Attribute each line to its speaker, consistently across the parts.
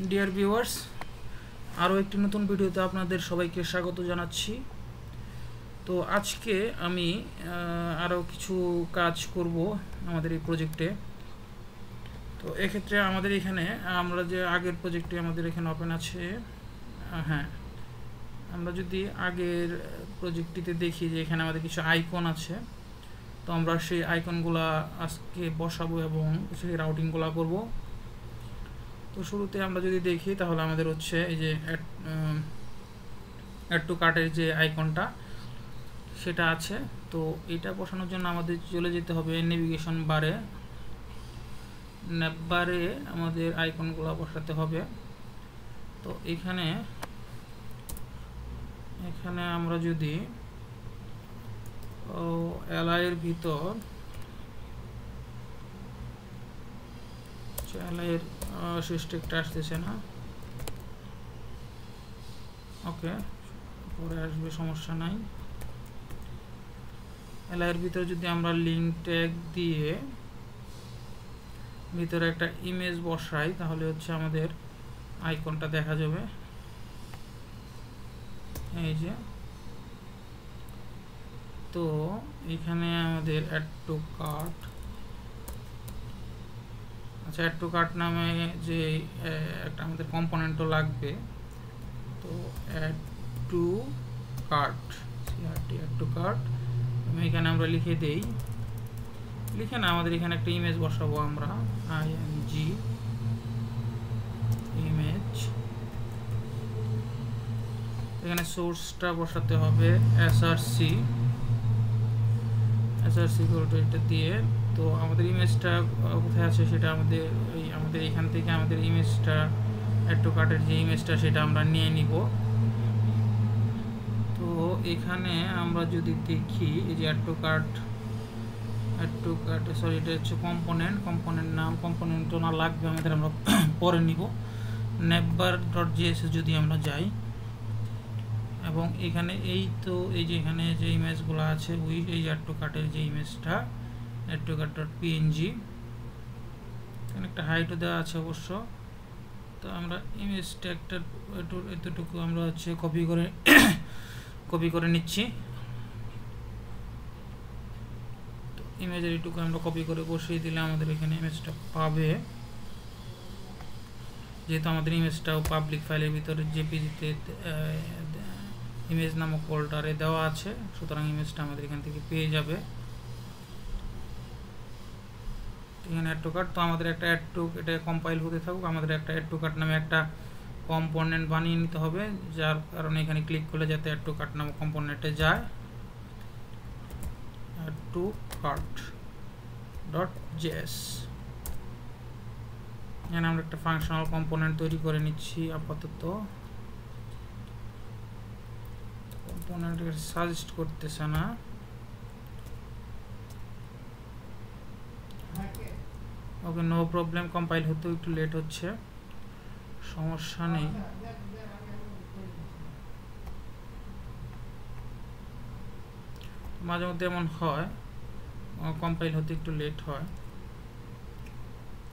Speaker 1: Dear viewers, আরও একটি নতুন ভিডিওতে আপনাদের সবাইকে স্বাগত জানাচ্ছি। তো আজকে আমি আরও কিছু কাজ করব আমাদের এই প্রজেক্টে। তো এক্ষেত্রে আমাদের এখানে আমরা যে আগের প্রজেক্টে আমাদের এখানে ওপেন আছে, হ্যাঁ, আমরা যদি আগের প্রজেক্টটিতে দেখি যে এখানে আমাদের কিছু আইকন আছে। তো আমরা সেই আইকনগুলা আজকে বসাবো এবং সেই রাউটিংগুলা করব। তো শুরুতে আমরা যদি দেখি তাহলে আমাদের হচ্ছে এই যে অ্যাড টু কার্টের যে আইকনটা সেটা আছে। তো এটা বসানোর জন্য আমাদের চলে যেতে হবে নেভিগেশন বারে, বারে আমাদের আইকনগুলো বসাতে হবে। তো এখানে আমরা যদি এলআই এর ভিতর এলআই এর সিস্টেমটা আসতেছে না, ওকে, পরে আসবে, সমস্যা নাই। এলআই এর ভিতরে যদি আমরা লিঙ্ক ট্যাগ দিয়ে ভিতরে একটা ইমেজ বসাই তাহলে হচ্ছে আমাদের আইকনটা দেখা যাবে। এই যে, তো এখানে আমাদের অ্যাড টু কার্ট, আচ্ছা, অ্যাড টু কার্ট নামে যে একটা আমাদের কম্পোনেন্টও লাগবে। তো add to cart, add to cart আমি এখানে আমরা লিখে দেই, লিখে না আমাদের এখানে একটা ইমেজ বসাবো আমরা, আইএনজি ইমেজ। এখানে সোর্সটা বসাতে হবে এসআরসি এটা দিয়ে। তো আমাদের ইমেজটা কোথায় আছে সেটা আমাদের এখান থেকে আমাদের ইমেজটা, অ্যাড টু কার্টের যে ইমেজটা সেটা আমরা নিয়ে নিব। তো এখানে আমরা যদি দেখি এই যে অ্যাড টু কার্ট, সরি, এটা হচ্ছে কম্পোনেন্ট নাম, কম্পোনেন্ট না লাগবে আমাদের, আমরা পরে নিব। navbar.js যদি আমরা যাই এবং এখানে এই যে এখানে যে ইমেজগুলো আছে এই অ্যাড টু কার্টের যে ইমেজটা অ্যাড টু কার্ট.png, এখানে একটা হাইটও দেওয়া আছে অবশ্য। তো আমরা ইমেজ ট্যাগটার এতটুকু আমরা হচ্ছে কপি করে নিচ্ছি। তো ইমেজের এইটুকু আমরা কপি করে বসিয়ে দিলে আমাদের এখানে ইমেজটা পাবে, যেহেতু আমাদের ইমেজটাও পাবলিক ফাইলের ভিতরে জেপিজিতে ইমেজ নামক ফোল্ডারে দেওয়া আছে, সুতরাং ইমেজটা আমাদের এখান থেকে পেয়ে যাবে। এখানে অ্যাড টু কার্ট, তো আমাদের একটা এটা কম্পাইল হতে থাকুক, আমাদের একটা অ্যাড টু কার্ট নামে একটা কম্পোনেন্ট বানিয়ে নিতে হবে, যার কারণে এখানে ক্লিক করলে যাতে অ্যাড টু কার্ট নামক কম্পোনেন্টে যায়। অ্যাড টু কার্ট.js, এখানে আমরা একটা ফাংশনাল কম্পোনেন্ট তৈরি করে নিচ্ছি আপাতত। কম্পোনেন্ট সাজেস্ট করতেছে না, ওকে, নো প্রবলেম, কম্পাইল হতেও একটু লেট হচ্ছে, সমস্যা নেই। মাঝে মধ্যে এমন হয়, কম্পাইল হতে একটু লেট হয়।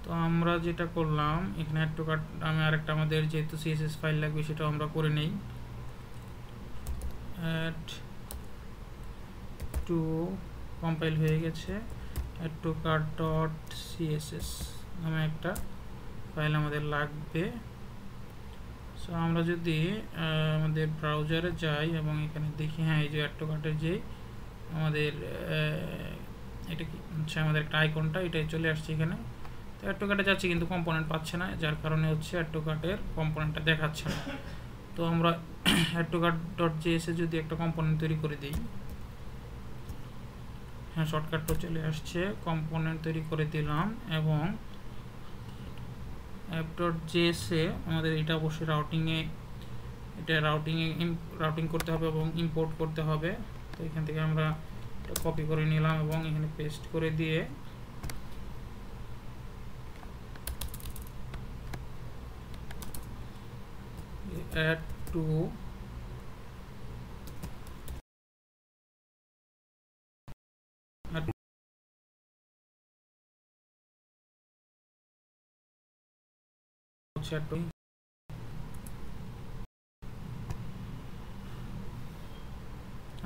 Speaker 1: তো আমরা যেটা করলাম এখানে অ্যাড টু কার্ট আমি আরেকটা আমাদের যেহেতু সিএসএস ফাইল লাগবে সেটা আমরা করে নেই। অ্যাড টু কম্পাইল হয়ে গেছে, অ্যাড টু কার্ট.css নামে একটা ফাইল আমাদের লাগবে। সো আমরা যদি আমাদের ব্রাউজারে যাই এবং এখানে দেখি, হ্যাঁ, এই যে অ্যাড টু কার্টের যে আমাদের এটা কি হচ্ছে আমাদের একটা আইকনটা, এটাই চলে আসছে এখানে। তো অ্যাড টু কার্টে যাচ্ছে কিন্তু কম্পোনেন্ট পাচ্ছে না, যার কারণে হচ্ছে অ্যাড টু কার্টের কম্পোনেন্টটা দেখাচ্ছে না। তো আমরা অ্যাড টু কার্ট.js এ যদি একটা কম্পোনেন্ট তৈরি করে দিই, হ্যাঁ, শর্টকাটটা চলে আসছে, কম্পোনেন্ট তৈরি করে দিলাম এবং app.js এ আমাদের এটা অবশ্যই রাউটিং করতে হবে এবং ইম্পোর্ট করতে হবে। তো এখান থেকে আমরা এটা কপি করে নিলাম এবং এখানে পেস্ট করে দিয়ে অ্যাড টু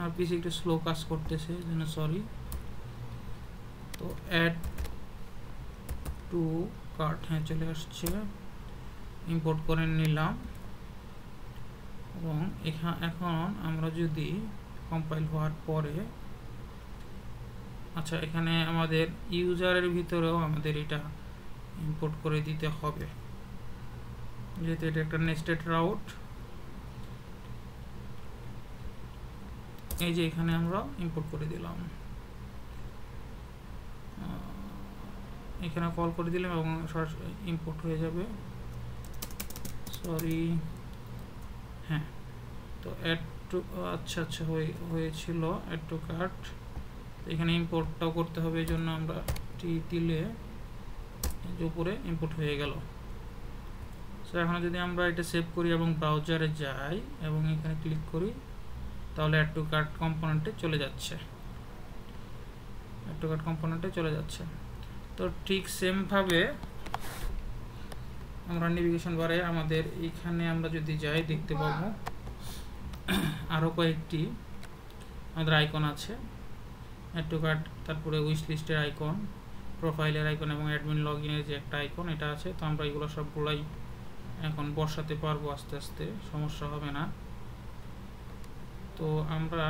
Speaker 1: আর পিসি একটু স্লো কাজ করতেছে জন্য সরি। তো অ্যাড টু কার্ট, হ্যাঁ চলে আসছে, ইম্পোর্ট করে নিলাম। এবং এখন আমরা যদি কম্পাইল হওয়ার পরে, আচ্ছা এখানে আমাদের ইউজারের ভিতরেও আমাদের এটা ইম্পোর্ট করে দিতে হবে, যেহেতু এটা একটা নেস্টেড রাউট। এই যে এখানে আমরা ইম্পোর্ট করে দিলাম, এখানে কল করে দিলাম এবং সরাসরি ইম্পোর্ট হয়ে যাবে, সরি। হ্যাঁ, তো অ্যাড টু, আচ্ছা হয়েছিল অ্যাড টু কার্ট। এখানে ইম্পোর্টটাও করতে হবে, এই জন্য আমরা টি দিলে উপরে ইম্পোর্ট হয়ে গেল। সো এখন যদি আমরা এটা সেভ করি এবং ব্রাউজারে যাই এবং এখানে ক্লিক করি, তাহলে অ্যাড টু কার্ট কম্পোনেন্টে চলে যাচ্ছে, অ্যাড টু কার্ট কম্পোনেন্টে চলে যাচ্ছে। তো ঠিক সেমভাবে আমরা নেভিগেশন বারে আমাদের এখানে আমরা যদি যাই দেখতে পাবো আরও কয়েকটি আমাদের আইকন আছে, অ্যাড টু কার্ট, তারপরে উইশ লিস্টের আইকন, প্রোফাইলের আইকন এবং অ্যাডমিন লগ ইনের যে একটা আইকন এটা আছে। তো আমরা এগুলো সবগুলাই এখন বসাতে পারবো, আস্তে আস্তে সমস্যা হবে না। তো আমরা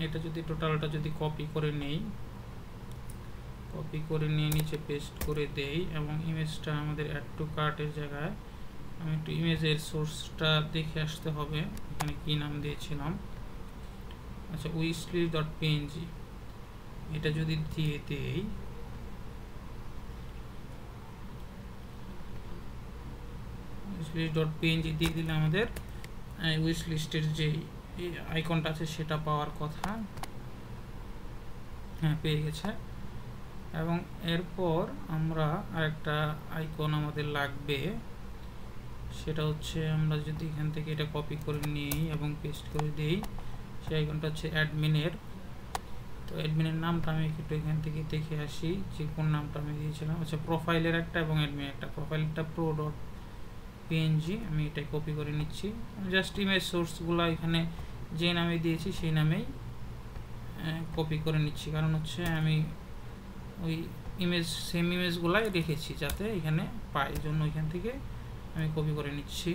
Speaker 1: এটা যদি টোটালটা যদি কপি করে নেই, কপি করে নিয়ে নিচে পেস্ট করে দেই এবং ইমেজটা আমাদের অ্যাড টু কার্টের জায়গায় আমি একটু ইমেজের সোর্সটা দেখে আসতে হবে, এখানে কি নাম দিয়েছিলাম, আচ্ছা wishlist.png, এটা যদি দিয়ে দেই, wishlist.png দিয়ে দিলে আমাদের উইশ লিস্টের যে আইকনটা আছে সেটা পাওয়ার কথা, হ্যাঁ পেয়ে গেছে। এবং এরপর আমরা আরেকটা আইকন আমাদের লাগবে, সেটা হচ্ছে আমরা যদি এখান থেকে এটা কপি করে নিই এবং পেস্ট করে দিই, সেই আইকনটা হচ্ছে অ্যাডমিনের। তো অ্যাডমিনের নামটা আমি একটু এখান থেকে দেখে আসি যে কোন নামটা আমি দিয়েছিলাম, আচ্ছা প্রোফাইলের একটা এবং অ্যাডমিনের একটা, প্রোফাইলটা pro.png, আমি এটাই কপি করে নিচ্ছি। জাস্ট ইমেজ সোর্সগুলো এখানে যে নামে দিয়েছি সেই নামেই কপি করে নিচ্ছি, কারণ হচ্ছে আমি ওই ইমেজ সেম ইমেজগুলাই রেখেছি যাতে এখানে পাই, এই জন্য এখান থেকে আমি কপি করে নিচ্ছি।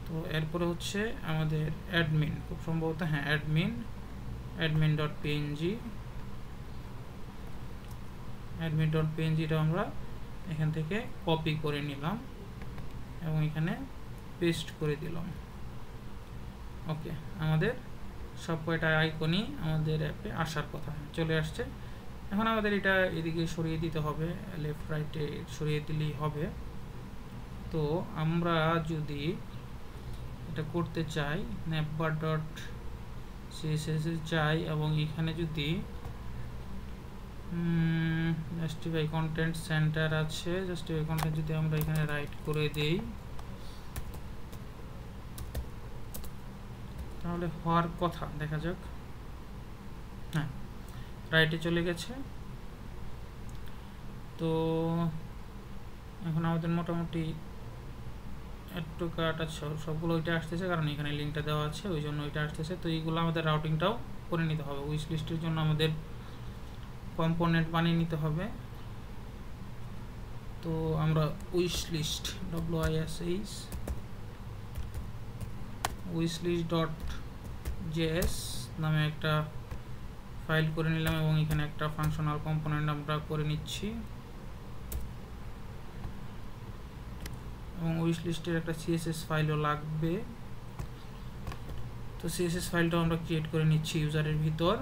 Speaker 1: তো এরপরে হচ্ছে আমাদের অ্যাডমিন, খুব সম্ভবত হ্যাঁ admin.pngটা আমরা এখান থেকে কপি করে নিলাম এবং এখানে পেস্ট করে দিলাম। ওকে, আমাদের সব কয়টা আইকনই আমাদের অ্যাপে আসার কথা, চলে আসছে। এখন আমাদের এটা এদিকে সরিয়ে দিতে হবে, লেফট রাইটে সরিয়ে দিলেই হবে। তো আমরা যদি এটা করতে চাই navbar.css চাই এবং এখানে যদি জাস্টিফাই কন্টেন্ট সেন্টার আছে, জাস্টিফাই কন্টেন্ট যদি আমরা এখানে রাইট করে দেই তাহলে হওয়ার কথা, দেখা যাক। হ্যাঁ, রাইটে চলে গেছে। তো এখন আমাদের মোটামুটি অ্যাড টু কার্ট আছে, সবগুলো ওইটা আসতেছে কারণ এখানে লিঙ্কটা দেওয়া আছে, ওই জন্য ওইটা আসতেছে। তো এইগুলো আমাদের রাউটিংটাও করে নিতে হবে, উইশ লিস্টের জন্য আমাদের কম্পোনেন্ট বানিয়ে নিতে হবে। তো আমরা উইশ লিস্ট wishlist.js নামে একটা ফাইল করে নিলাম এবং এখানে একটা ফাংশনাল কম্পোনেন্ট আমরা করে নিচ্ছি এবং উইশ লিস্টের একটা সিএসএস ফাইলও লাগবে। তো সিএসএস ফাইলটাও আমরা ক্রিয়েট করে নিচ্ছি ইউজারের ভিতর,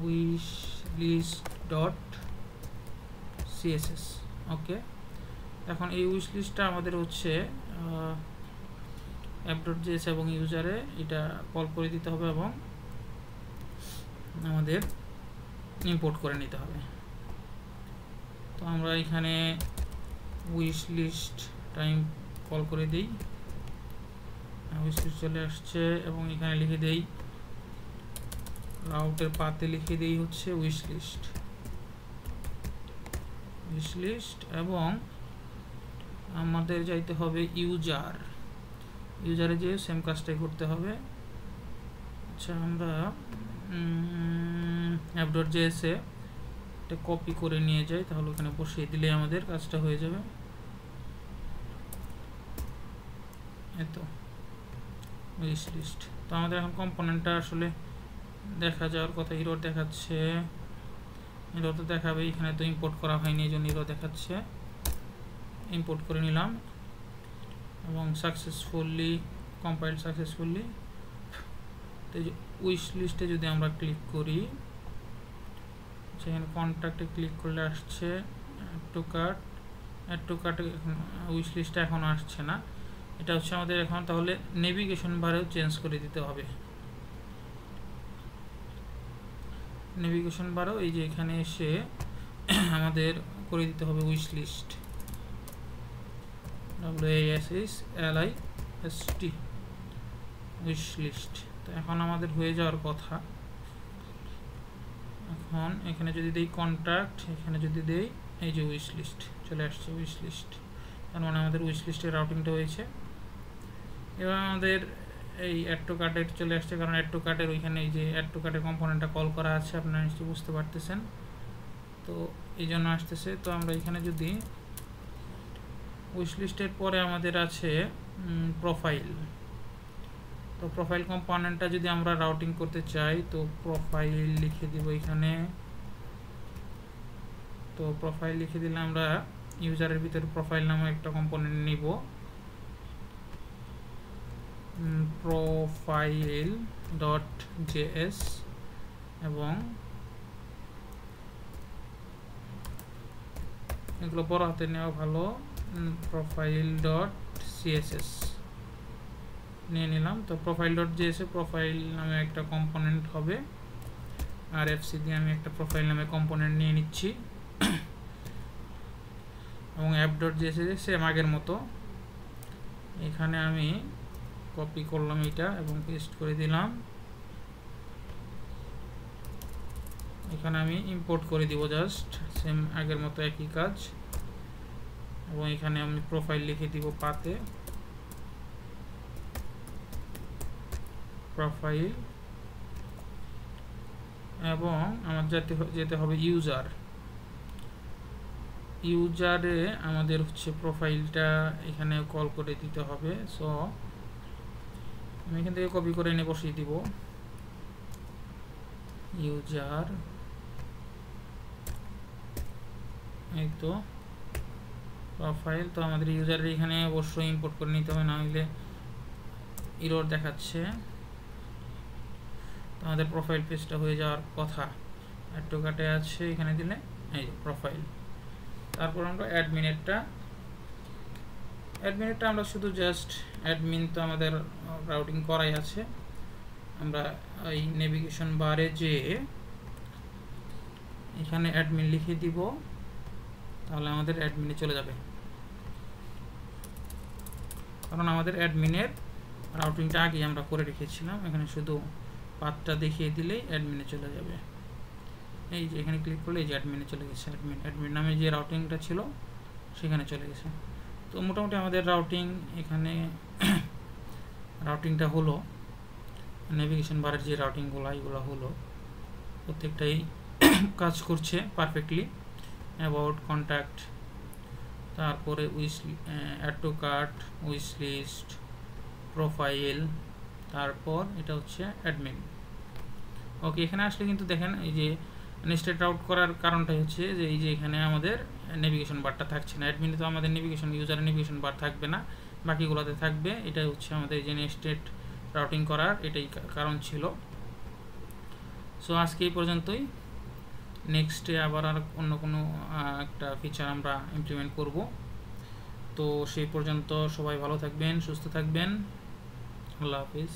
Speaker 1: wishlist.css। ওকে, এখন এই উইশ লিস্টটা আমাদের হচ্ছে app.js এবং ইউজারে এটা কল করে দিতে হবে এবং আমাদের ইম্পোর্ট করে নিতে হবে। তো আমরা এখানে উইশ লিস্ট টাইম কল করে দিই, উইশ লিস্ট চলে আসছে এবং এখানে লিখে দেই, রাউটের পাতে লিখে দেই হচ্ছে উইশ লিস্ট এবং আমাদের যাইতে হবে ইউজারে যে সেম কাজটাই করতে হবে। আচ্ছা, আমরা app.js এ এটা কপি করে নিয়ে যাই, তাহলে ওখানে বসিয়ে দিলে আমাদের কাজটা হয়ে যাবে। এই তো উইশ লিস্ট। তো আমাদের এখন কম্পোনেন্টটা আসলে দেখা যাওয়ার কথা, এরর দেখাচ্ছে, এরর তো দেখাবে, এখানে তো ইম্পোর্ট করা হয়নি এই জন্য এরর দেখাচ্ছে। ইম্পোর্ট করে নিলাম এবং সাকসেসফুলি কম্পাইল সাকসেসফুলি। তো এই যে উইশ লিস্টে যদি আমরা ক্লিক করি, সেখানে কন্ট্যাক্টে ক্লিক করলে আসছে অ্যাড টু কার্ট। উইশ লিস্টে এখনও আসছে না, এটা হচ্ছে আমাদের এখন তাহলে নেভিগেশন বারেও চেঞ্জ করে দিতে হবে। নেভিগেশন বারেও এই যে এখানে এসে আমাদের করে দিতে হবে wish list, WASHLIST wish list. তো এখন আমাদের হয়ে যাওয়ার কথা। এখন এখানে যদি দেই কন্ট্যাক্ট, এখানে যদি দেই এই যে উইশ লিস্ট চলে আসছে উইশ লিস্ট, তার মানে আমাদের উইশ লিস্টের রাউটিংটা হয়েছে। এবার আমাদের এই অ্যাড টু কার্টের চলে আসছে, কারণ অ্যাড টু কার্টের ওইখানে এই যে অ্যাড টু কার্টের কম্পোনেন্টটা কল করা আছে, আপনারা নিশ্চয়ই বুঝতে পারতেছেন। তো এই জন্য আসতেছে। তো আমরা এখানে যদি উইশ লিস্টের পরে আমাদের আছে প্রোফাইল। তো প্রোফাইল কম্পোনেন্টটা যদি আমরা রাউটিং করতে চাই, তো প্রোফাইল লিখে দিব এখানে। তো প্রোফাইল লিখে দিলে আমরা ইউজারের ভিতরে প্রোফাইল নামে একটা কম্পোনেন্ট নিব, profile.js, এবং এগুলো বড় হাতে নেওয়া ভালো, profile.css নিয়ে নিলাম। তো profile.js এ প্রোফাইল নামে একটা কম্পোনেন্ট হবে, আর fc দিয়ে আমি একটা প্রোফাইল নামে কম্পোনেন্ট নিয়ে নিচ্ছি। এবং app.js এ সেম আগের মতো এখানে আমি কপি করলাম এটা এবং পেস্ট করে দিলাম। এখানে আমি ইম্পোর্ট করে দিব জাস্ট সেম আগের মতো একই কাজ। এবং এখানে আমি প্রোফাইল লিখে দিব পাতে, প্রোফাইল, এবং আমার যেতে হবে ইউজারে আমাদের হচ্ছে প্রোফাইলটা এখানে কল করে দিতে হবে। সো আমি এখান থেকে কপি করে এনে বসিয়ে দিব ইউজার, এই তো প্রোফাইল। তো আমাদের ইউজারের এখানে অবশ্যই ইম্পোর্ট করে নিতে হবে, না হলে এরর দেখাচ্ছে। তো আমাদের প্রোফাইল পেজটা হয়ে যাওয়ার কথা, অ্যাড টু কার্টে আছে, এখানে দিলে এই যে প্রোফাইল। তারপর আমরা অ্যাডমিনেরটা আমরা শুধু জাস্ট অ্যাডমিন, তো আমাদের রাউটিং করাই আছে। আমরা এই নেভিগেশন বারে যে এখানে অ্যাডমিন লিখে দিব, তাহলে আমাদের অ্যাডমিনে চলে যাবে, কারণ আমাদের অ্যাডমিনের রাউটিংটা আগে আমরা করে রেখেছিলাম। এখানে শুধু পাথটা দেখিয়ে দিলেই অ্যাডমিনে চলে যাবে। এই যে এখানে ক্লিক করলে এই যে অ্যাডমিনে চলে গেছে, অ্যাডমিন নামে যে রাউটিংটা ছিল সেখানে চলে গেছে। তো মোটামুটি আমাদের রাউটিং এখানে রাউটিংটা হলো, নেভিগেশন বারের যে রাউটিংগুলো এগুলো হলো, প্রত্যেকটাই কাজ করছে পারফেক্টলি। অ্যাবাউট, কন্ট্যাক্ট, তারপরে add to cart, wish list, profile, তারপর এটা হচ্ছে অ্যাডমিন। ওকে, এখানে আসলে কিন্তু দেখেন এই যে নেস্টেড রাউট করার কারণটাই হচ্ছে যে এই যে এখানে আমাদের নেভিগেশন বারটা থাকছে না। অ্যাডমিনে তো আমাদের ইউজারের নেভিগেশন বার থাকবে না, বাকিগুলোতে থাকবে। এটাই হচ্ছে আমাদের যে নেস্টেড রাউটিং করার এটাই কারণ ছিল। সো আজকে এই পর্যন্তই। নেক্সটে আবার আর অন্য কোনো একটা ফিচার আমরা ইমপ্লিমেন্ট করব। তো সেই পর্যন্ত সবাই ভালো থাকবেন, সুস্থ থাকবেন। আল্লাহ হাফিজ।